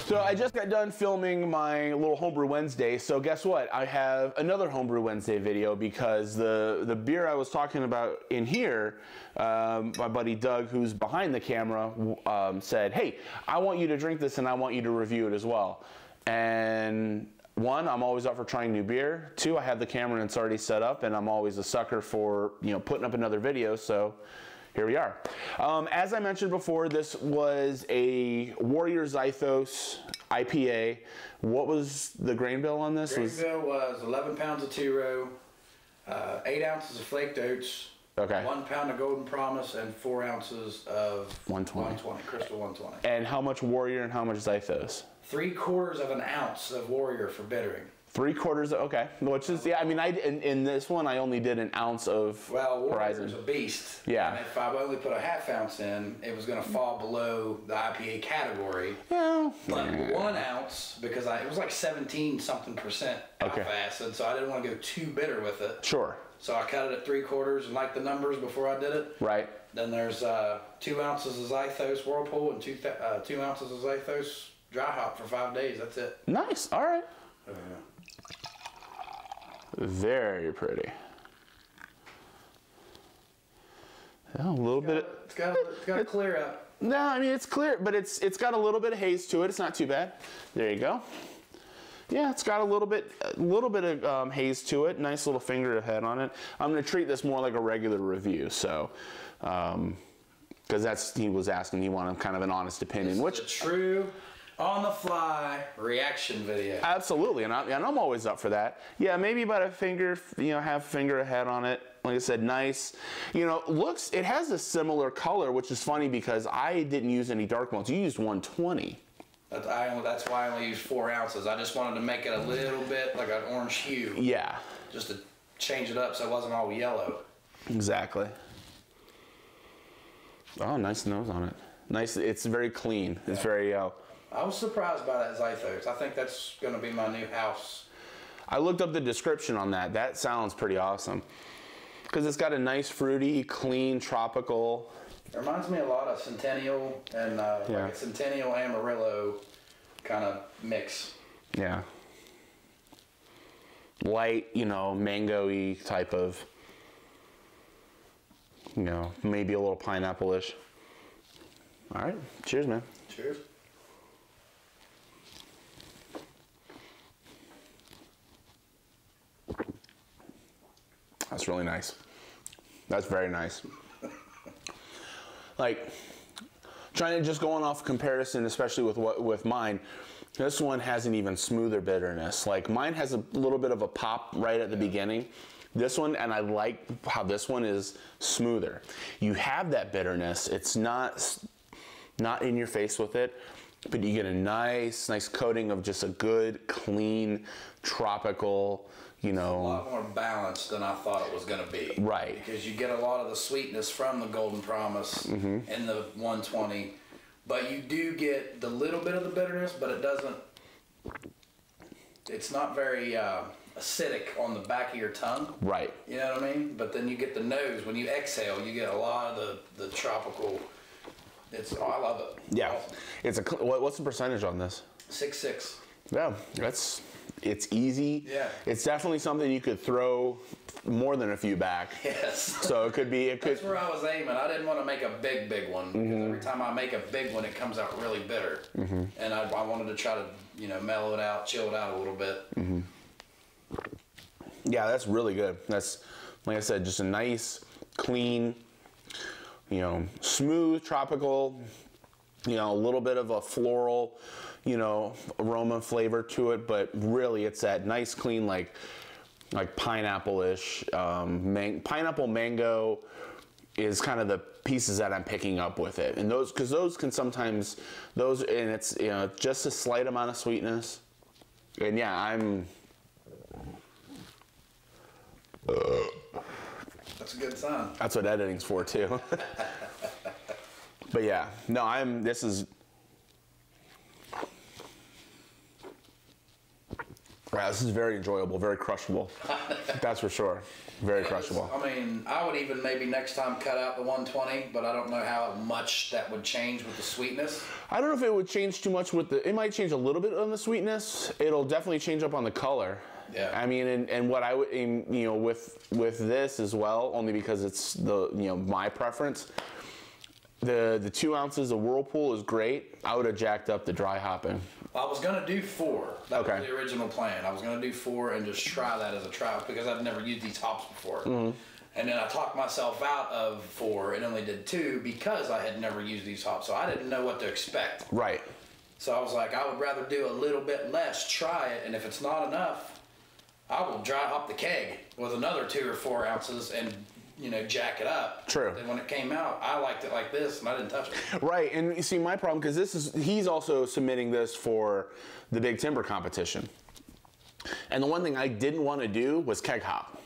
So I just got done filming my little Homebrew Wednesday, so guess what? I have another Homebrew Wednesday video because the beer I was talking about in here, my buddy Doug, who's behind the camera, said, hey, I want you to drink this and I want you to review it as well. And one, I'm always up for trying new beer. Two, I have the camera and it's already set up, and I'm always a sucker for, you know, putting up another video, so here we are. As I mentioned before, this was a Warrior Zythos IPA. What was the grain bill on this? Grain bill was 11 pounds of two-row, 8 ounces of flaked oats, okay, 1 pound of Golden Promise, and 4 ounces of 120, Crystal 120. And how much Warrior and how much Zythos? 3/4 of an ounce of Warrior for bittering. 3/4, okay. Which is, yeah, I mean, in this one, I only did an ounce of Horizon. Warrior's a beast. Yeah. And if I only put a half ounce in, it was going to fall below the IPA category. Yeah. But 1 ounce, because it was like 17-something% alpha acid, so I didn't want to go too bitter with it. Sure. So I cut it at 3/4 and like the numbers before I did it. Right. Then there's 2 ounces of Zythos Whirlpool and 2 ounces of Zythos dry hop for 5 days. That's it. Nice. All right. Very pretty. Yeah, a little bit. It's got to clear up. No, I mean it's clear, but it's got a little bit of haze to it. It's not too bad. There you go. Yeah, it's got a little bit of haze to it. Nice little finger head on it. I'm going to treat this more like a regular review, so because he was asking, he wanted kind of an honest opinion, which is true. On the fly reaction video. Absolutely, and I'm always up for that. Yeah, maybe about a finger, you know, half finger ahead on it. Like I said, nice. You know, it has a similar color, which is funny because I didn't use any dark modes. You used 120. That's why I only used 4 ounces. I just wanted to make it a little bit like an orange hue. Yeah. Just to change it up so it wasn't all yellow. Exactly. Oh, nice nose on it. Nice. It's very clean. It's very. I was surprised by that Zythos. I think that's going to be my new house. I looked up the description on that. That sounds pretty awesome. Because it's got a nice fruity, clean, tropical. It reminds me a lot of Centennial and like a Centennial Amarillo kind of mix. Yeah. Light, you know, mango-y type of, you know, maybe a little pineapple-ish. All right. Cheers, man. Cheers. That's really nice. That's very nice. Like, trying to just going off comparison, especially with mine, this one has an even smoother bitterness. Like, mine has a little bit of a pop right at the beginning. This one, and I like how this one is smoother. You have that bitterness. It's not in your face with it, but you get a nice coating of just a good, clean, tropical, you know. It's a lot more balanced than I thought it was going to be. Right. Because you get a lot of the sweetness from the Golden Promise and the 120, but you do get the little bit of the bitterness, but it's not very acidic on the back of your tongue. Right. You know what I mean? But then you get the nose. When you exhale, you get a lot of the tropical. I love it. Yeah. Awesome. What's the percentage on this? 6.6. Yeah, it's easy. Yeah. It's definitely something you could throw more than a few back. Yes. So it could be. That's where I was aiming. I didn't want to make a big one. Because every time I make a big one, it comes out really bitter. And I wanted to try to, you know, mellow it out, chill it out a little bit. Yeah, that's really good. That's, like I said, just a nice, clean, you know, smooth, tropical, you know, a little bit of a floral, you know, aroma flavor to it, but really it's that nice, clean, like pineapple-ish, pineapple mango is kind of the pieces that I'm picking up with it. And because those can sometimes, and it's, you know, just a slight amount of sweetness. And yeah, That's a good sign. That's what editing's for too. But yeah, no, Wow, this is very enjoyable, very crushable. That's for sure. Very crushable. I mean, I would even maybe next time cut out the 120, but I don't know how much that would change with the sweetness. I don't know if it would change too much with the, it might change a little bit on the sweetness. It'll definitely change up on the color. Yeah. I mean, and what I would, you know, with this as well, only because it's the, you know, my preference. The 2 ounces of Whirlpool is great. I would have jacked up the dry hopping. I was gonna do 4. That was the original plan. I was gonna do 4 and just try that as a trial because I've never used these hops before. And then I talked myself out of 4 and only did 2 because I had never used these hops, so I didn't know what to expect. Right. So I was like, I would rather do a little bit less, try it, and if it's not enough, I will dry hop the keg with another 2 or 4 ounces and, you know, jack it up. True. And when it came out, I liked it like this, and I didn't touch it. Right, and you see my problem, because this is, he's also submitting this for the Big Timber competition. And the one thing I didn't want to do was keg hop.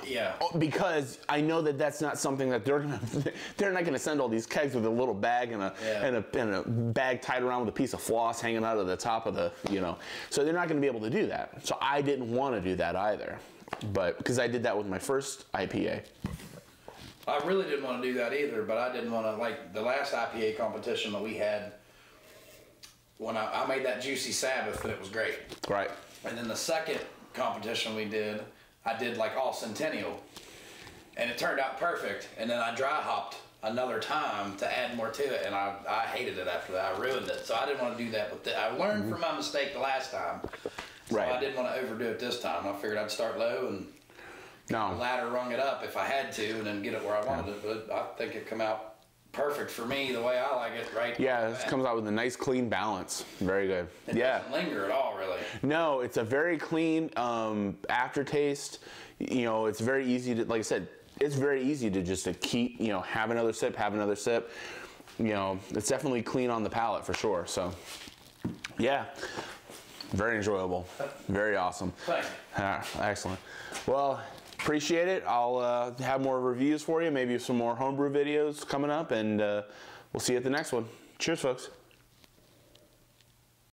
Yeah. Because I know that that's not something that they're not gonna send all these kegs with a little bag and a bag tied around with a piece of floss hanging out of the top of the, you know. So they're not gonna be able to do that. So I didn't want to do that either. But because I did that with my first IPA. I really didn't want to do that either, but I didn't want to, like the last IPA competition that we had, when I made that Juicy Sabbath, and it was great. Right. And then the second competition we did, I did like all Centennial, and it turned out perfect. And then I dry hopped another time to add more to it, and I hated it after that. I ruined it, so I didn't want to do that. But I learned from my mistake the last time, so I didn't want to overdo it this time. I figured I'd start low and ladder rung it up if I had to, and then get it where I wanted it. But I think it come out perfect for me the way I like it. Right. Yeah, it comes out with a nice clean balance. Very good. It doesn't linger at all, really. No, it's a very clean aftertaste. You know, it's very easy to, like I said, it's very easy to just keep, you know, have another sip, have another sip. You know, it's definitely clean on the palate for sure. So, yeah, very enjoyable, very awesome. Thank you. Excellent. Well, appreciate it. I'll have more reviews for you, maybe some more homebrew videos coming up, and we'll see you at the next one. Cheers, folks.